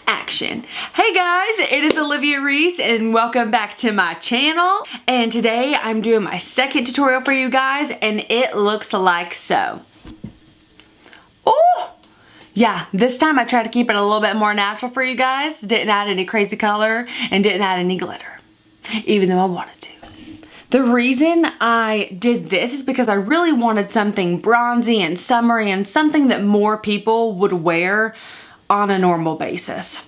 action. Hey guys, it is Olivia Reese and welcome back to my channel. And today I'm doing my second tutorial for you guys and it looks like so. Oh! Yeah, this time I tried to keep it a little bit more natural for you guys. Didn't add any crazy color and didn't add any glitter, even though I wanted to. The reason I did this is because I really wanted something bronzy and summery and something that more people would wear on a normal basis.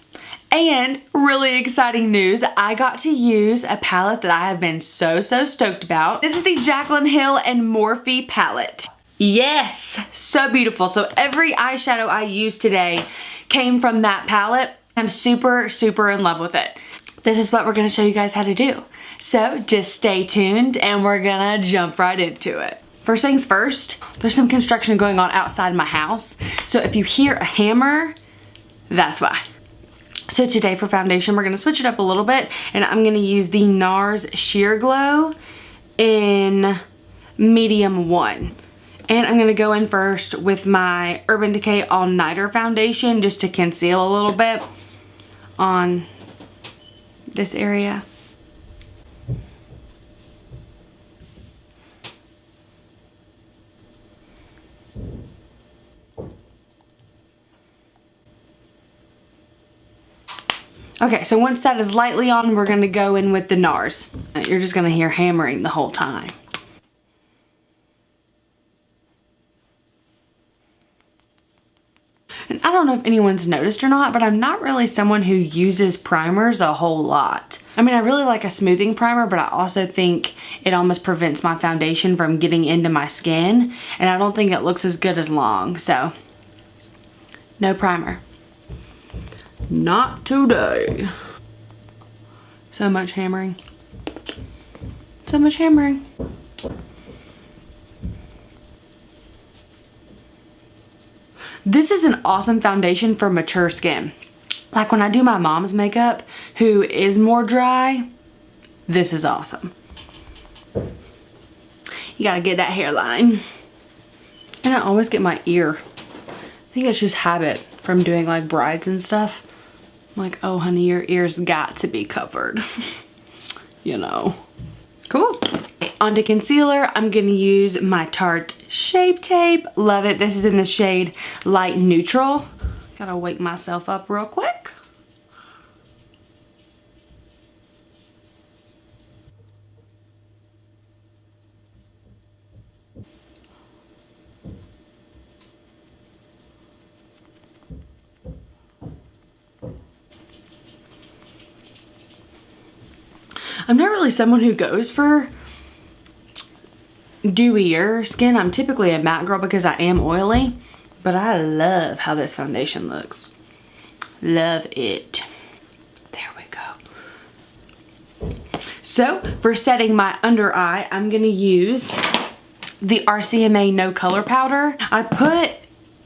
And really exciting news, I got to use a palette that I have been so stoked about. This is the Jaclyn Hill and Morphe palette. Yes, so beautiful. So every eyeshadow I used today came from that palette. I'm super in love with it. This is what we're gonna show you guys how to do. So just stay tuned and we're gonna jump right into it. First things first, there's some construction going on outside my house. So if you hear a hammer, that's why. So today for foundation, we're gonna switch it up a little bit and I'm gonna use the NARS Sheer Glow in medium 1. And I'm gonna go in first with my Urban Decay All Nighter foundation just to conceal a little bit on this area. Okay, so once that is lightly on, we're gonna go in with the NARS. You're just gonna hear hammering the whole time. And I don't know if anyone's noticed or not, but I'm not really someone who uses primers a whole lot. I mean, I really like a smoothing primer, but I also think it almost prevents my foundation from getting into my skin, and I don't think it looks as good as long, so no primer. Not today. So much hammering. So much hammering. This is an awesome foundation for mature skin. Like when I do my mom's makeup, who is more dry, this is awesome. You gotta get that hairline. And I always get my ear. I think it's just habit from doing like brides and stuff. I'm like, oh honey, your ear's got to be covered. You know. Cool. Onto concealer, I'm gonna use my Tarte Shape Tape. Love it. This is in the shade Light Neutral. Gotta wake myself up real quick. I'm not really someone who goes for dewier skin. I'm typically a matte girl because I am oily, but I love how this foundation looks. Love it. There we go. So for setting my under eye, I'm gonna use the RCMA No Color Powder. I put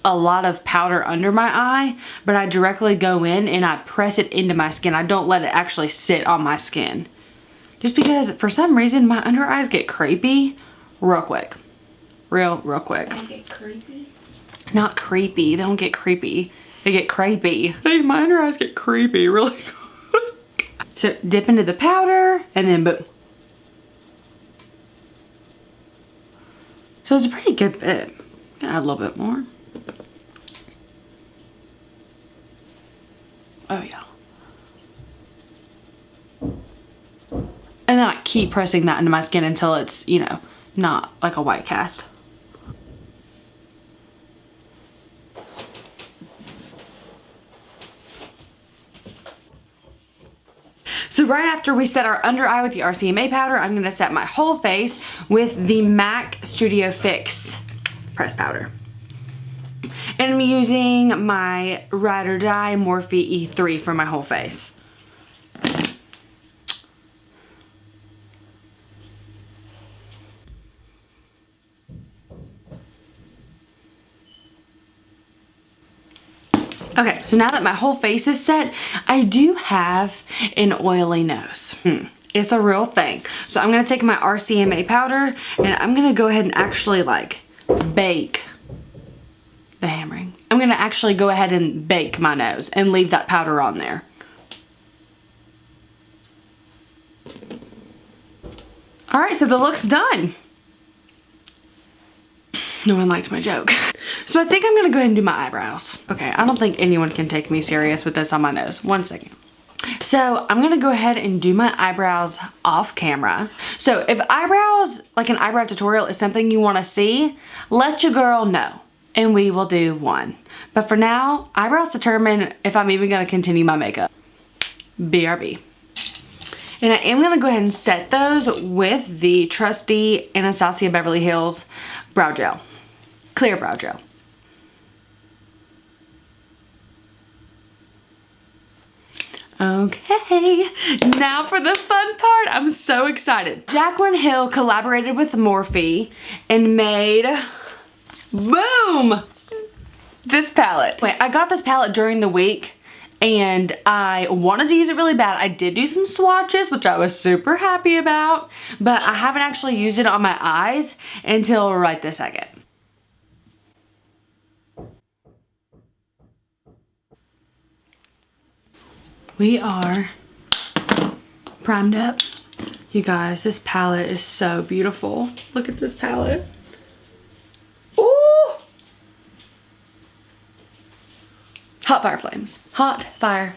a lot of powder under my eye, but I directly go in and I press it into my skin. I don't let it actually sit on my skin. Just because for some reason my under eyes get crepey real quick. Real quick. They get creepy? Not creepy. They don't get creepy. They get crepey. Hey, my under eyes get creepy really quick. So dip into the powder and then boom. So it's a pretty good bit. Add a little bit more. Oh yeah. And then I keep pressing that into my skin until it's, you know, not like a white cast. So right after we set our under eye with the RCMA powder, I'm gonna set my whole face with the MAC Studio Fix press powder. And I'm using my Ride or Die Morphe E3 for my whole face. Okay, so now that my whole face is set, I do have an oily nose. It's a real thing. So I'm gonna take my RCMA powder and I'm gonna go ahead and actually like bake the hammering. I'm gonna actually go ahead and bake my nose and leave that powder on there. Alright, so the look's done. No one liked my joke. So I think I'm gonna go ahead and do my eyebrows. Okay, I don't think anyone can take me serious with this on my nose. One second. So I'm gonna go ahead and do my eyebrows off camera. So if eyebrows, like an eyebrow tutorial, is something you wanna see, let your girl know and we will do one. But for now, eyebrows determine if I'm even gonna continue my makeup. BRB. And I am gonna go ahead and set those with the trusty Anastasia Beverly Hills brow gel. Clear brow gel. Okay, now for the fun part. I'm so excited. Jaclyn Hill collaborated with Morphe and made, boom, this palette. Wait, I got this palette during the week and I wanted to use it really bad. I did do some swatches, which I was super happy about, but I haven't actually used it on my eyes until right this second. We are primed up. You guys, this palette is so beautiful. Look at this palette. Ooh! Hot fire flames. Hot fire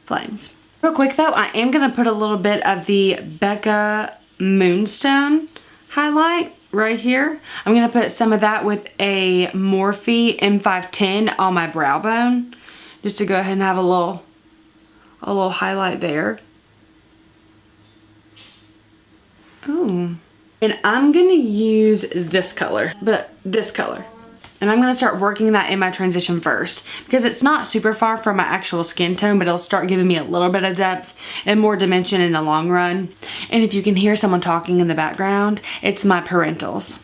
flames. Real quick though, I am gonna put a little bit of the BECCA Moonstone highlight right here. I'm gonna put some of that with a Morphe M510 on my brow bone, just to go ahead and have a little highlight there. Ooh. And I'm gonna use this color, and I'm gonna start working that in my transition first because it's not super far from my actual skin tone, but it'll start giving me a little bit of depth and more dimension in the long run. And if you can hear someone talking in the background, it's my parentals.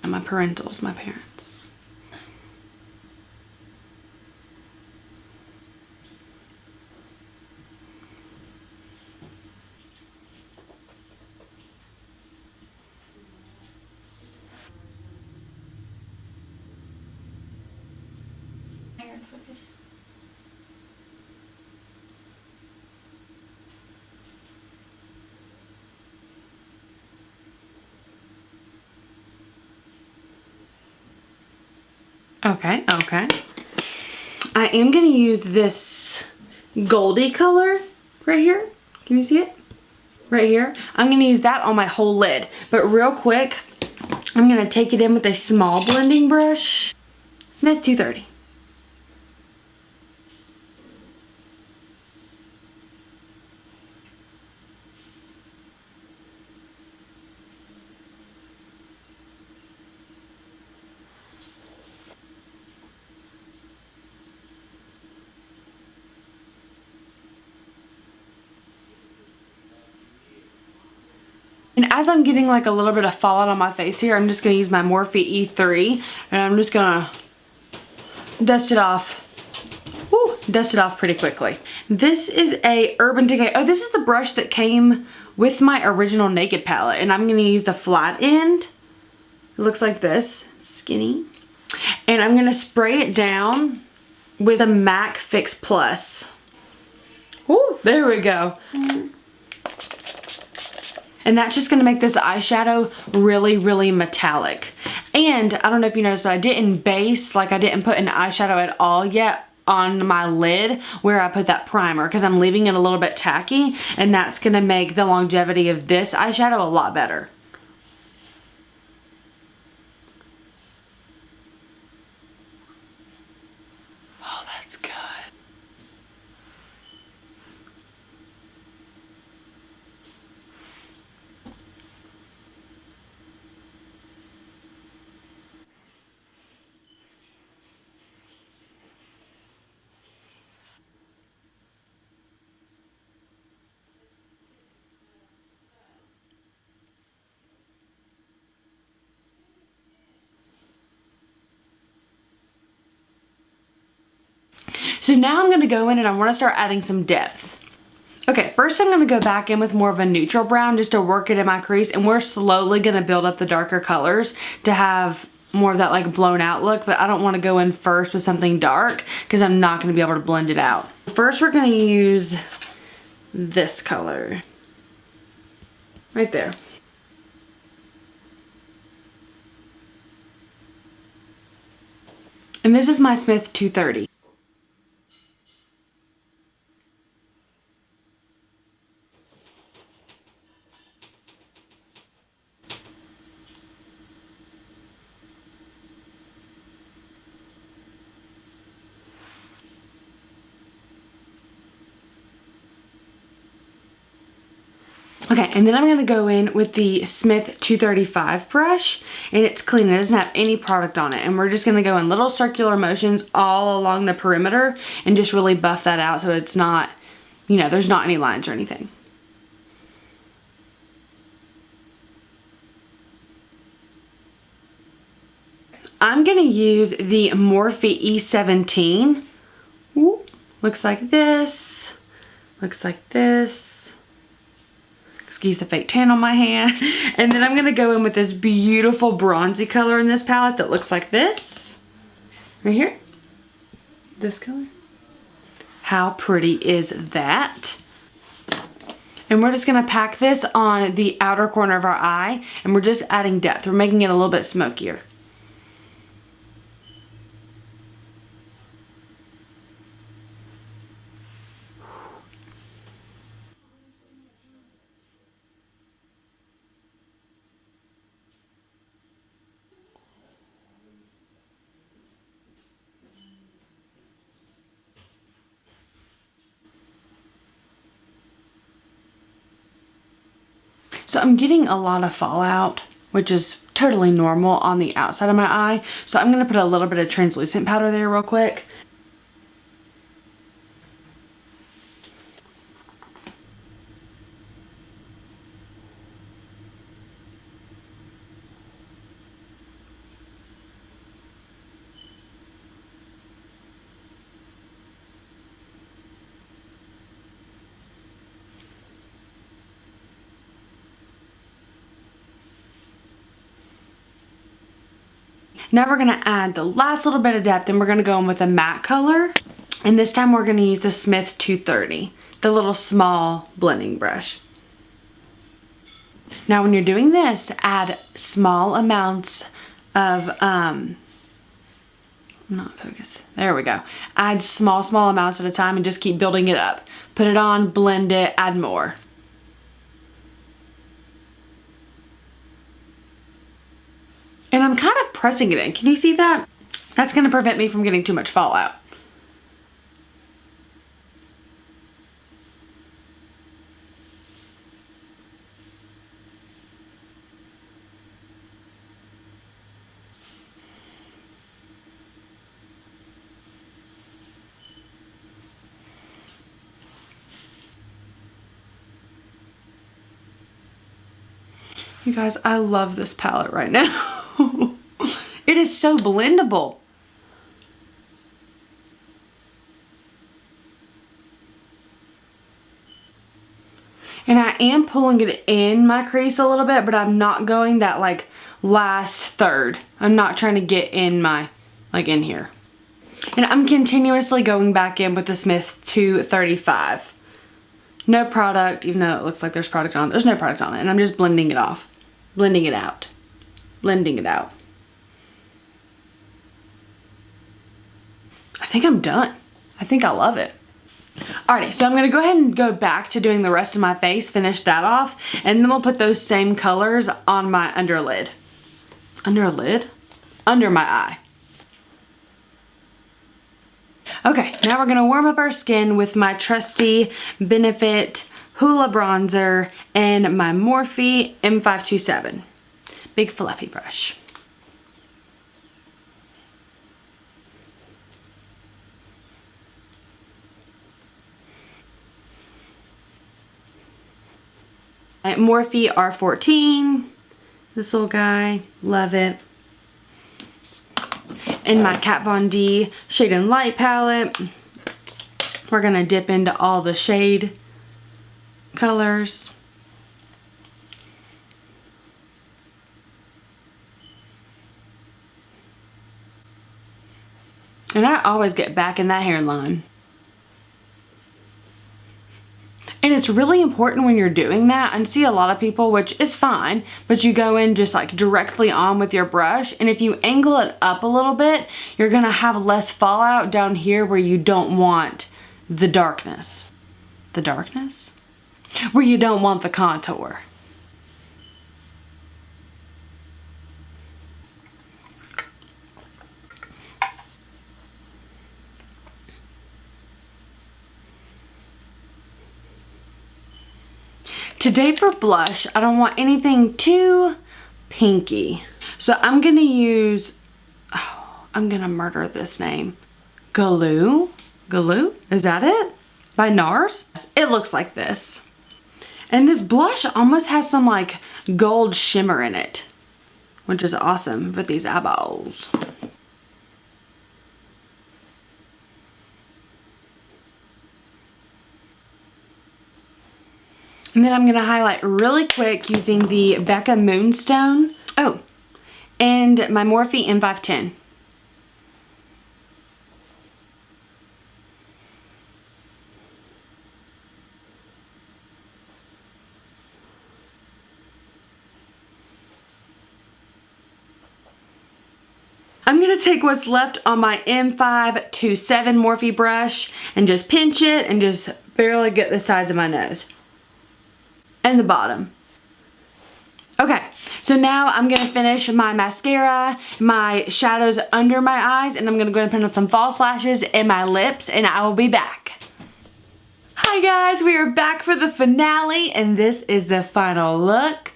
My parents. Okay. I am gonna use this goldy color right here. Can you see it? Right here. I'm gonna use that on my whole lid. But real quick, I'm gonna take it in with a small blending brush. Smith 230. And as I'm getting like a little bit of fallout on my face here, I'm just going to use my Morphe E3 and I'm just going to dust it off. Woo, dust it off pretty quickly. This is a Urban Decay. Oh, this is the brush that came with my original Naked palette, and I'm going to use the flat end. It looks like this, skinny. And I'm going to spray it down with a MAC Fix Plus. Ooh, there we go. And that's just gonna make this eyeshadow really, really metallic. And I don't know if you noticed, but I didn't base, like I didn't put an eyeshadow at all yet on my lid where I put that primer because I'm leaving it a little bit tacky, and that's gonna make the longevity of this eyeshadow a lot better. Oh, that's good. So now I'm gonna go in and I wanna start adding some depth. Okay, first I'm gonna go back in with more of a neutral brown just to work it in my crease, and we're slowly gonna build up the darker colors to have more of that like blown out look, but I don't want to go in first with something dark because I'm not going to be able to blend it out. First we're going to use this color right there. And this is my Smith 230. Okay, and then I'm going to go in with the Smith 235 brush, and it's clean. It doesn't have any product on it. And we're just going to go in little circular motions all along the perimeter and just really buff that out so it's not, you know, there's not any lines or anything. I'm going to use the Morphe E17. Ooh, looks like this. Looks like this. Excuse the fake tan on my hand. And then I'm going to go in with this beautiful bronzy color in this palette that looks like this. Right here. This color. How pretty is that? And we're just going to pack this on the outer corner of our eye. And we're just adding depth. We're making it a little bit smokier. So I'm getting a lot of fallout, which is totally normal on the outside of my eye. So I'm going to put a little bit of translucent powder there real quick. Now we're going to add the last little bit of depth, and we're going to go in with a matte color. And this time we're going to use the Smith 230, the little small blending brush. Now when you're doing this, add small amounts of, not focus, there we go. Add small amounts at a time and just keep building it up. Put it on, blend it, add more. And I'm kind of pressing it in. Can you see that? That's going to prevent me from getting too much fallout. You guys, I love this palette right now. It is so blendable. And I am pulling it in my crease a little bit, but I'm not going that like last third. I'm not trying to get in my, like in here. And I'm continuously going back in with the Smith 235. No product, even though it looks like there's product on it. There's no product on it. And I'm just blending it off. Blending it out. Blending it out. I think I'm done. I think I love it. Alrighty, so I'm going to go ahead and go back to doing the rest of my face, finish that off, and then we'll put those same colors on my underlid. Underlid? Under my eye. Okay, now we're going to warm up our skin with my trusty Benefit Hoola bronzer and my Morphe M527. Big fluffy brush. Morphe R14, this little guy, love it. And my Kat Von D Shade and Light palette. We're gonna dip into all the shade colors. And I always get back in that hairline. And it's really important when you're doing that. I see a lot of people, which is fine, but you go in just like directly on with your brush. And if you angle it up a little bit, you're gonna have less fallout down here where you don't want the darkness. The darkness? Where you don't want the contour. Today for blush, I don't want anything too pinky. So I'm gonna use, oh, I'm gonna murder this name. Goulue? Goulue? Is that it? By NARS? It looks like this. And this blush almost has some like gold shimmer in it, which is awesome for these eyeballs. And then I'm going to highlight really quick using the BECCA Moonstone. Oh, and my Morphe M510. I'm going to take what's left on my M527 Morphe brush and just pinch it and just barely get the sides of my nose. And the bottom. Okay, so now I'm gonna finish my mascara, my shadows under my eyes, and I'm gonna go and put on some false lashes and my lips, and I will be back. Hi guys, we are back for the finale, and this is the final look.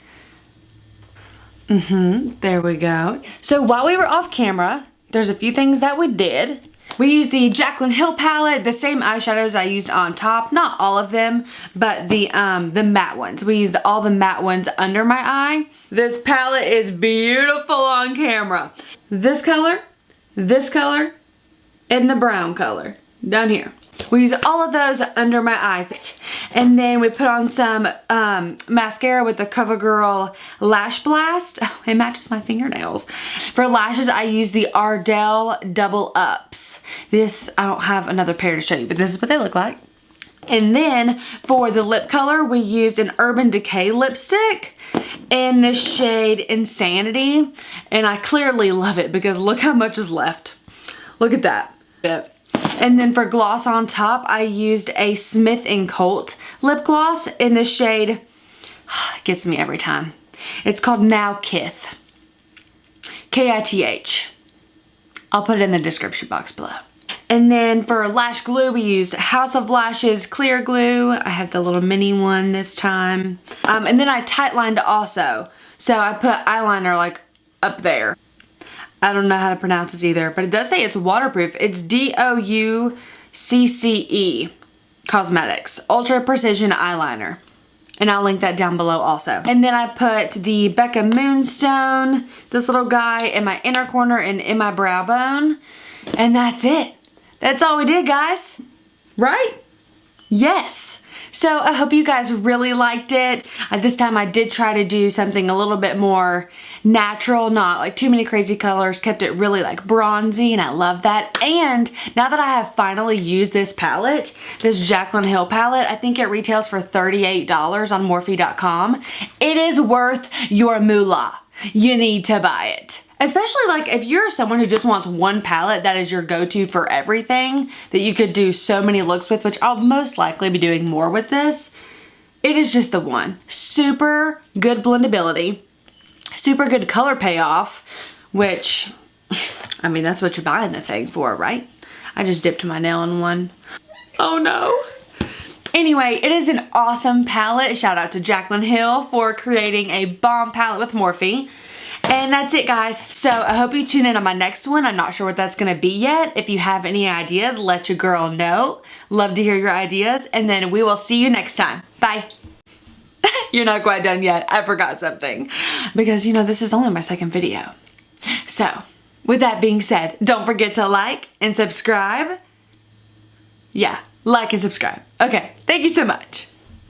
There we go. So while we were off camera, there's a few things that we did. We used the Jaclyn Hill palette, the same eyeshadows I used on top. Not all of them, but the matte ones. We used all the matte ones under my eye. This palette is beautiful on camera. This color, and the brown color down here. We use all of those under my eyes. And then we put on some mascara with the COVERGIRL Lashblast. Oh, it matches my fingernails. For lashes, I use the Ardell Double Ups. This, I don't have another pair to show you, but this is what they look like. And then for the lip color, we used an Urban Decay lipstick in the shade Insanity. And I clearly love it because look how much is left. Look at that. And then for gloss on top, I used a Smith & Colt lip gloss in the shade, it gets me every time. It's called Now Kith. K-I-T-H. I'll put it in the description box below. And then for lash glue, we used House of Lashes clear glue. I have the little mini one this time. And then I tight lined also. So I put eyeliner like up there. I don't know how to pronounce this either, but it does say it's waterproof. It's Doucce Cosmetics Ultra Precision Eyeliner. And I'll link that down below also. And then I put the BECCA Moonstone, this little guy, in my inner corner and in my brow bone. And that's it. That's all we did, guys. Right? Yes. So I hope you guys really liked it. This time I did try to do something a little bit more natural, not like too many crazy colors, kept it really like bronzy, and I love that. And now that I have finally used this palette, this Jaclyn Hill palette, I think it retails for $38 on Morphe.com. It is worth your moolah. You need to buy it. Especially like if you're someone who just wants one palette that is your go-to for everything, that you could do so many looks with, which I'll most likely be doing more with this. It is just the one. Super good blendability, super good color payoff, which, I mean, that's what you're buying the thing for, right? I just dipped my nail in one. Oh no. Anyway, it is an awesome palette. Shout out to Jaclyn Hill for creating a bomb palette with Morphe. And that's it, guys. So I hope you tune in on my next one. I'm not sure what that's gonna be yet. If you have any ideas, let your girl know. Love to hear your ideas. And then we will see you next time. Bye. You're not quite done yet. I forgot something. Because, you know, this is only my second video. So, with that being said, don't forget to like and subscribe. Yeah, like and subscribe. Okay, thank you so much.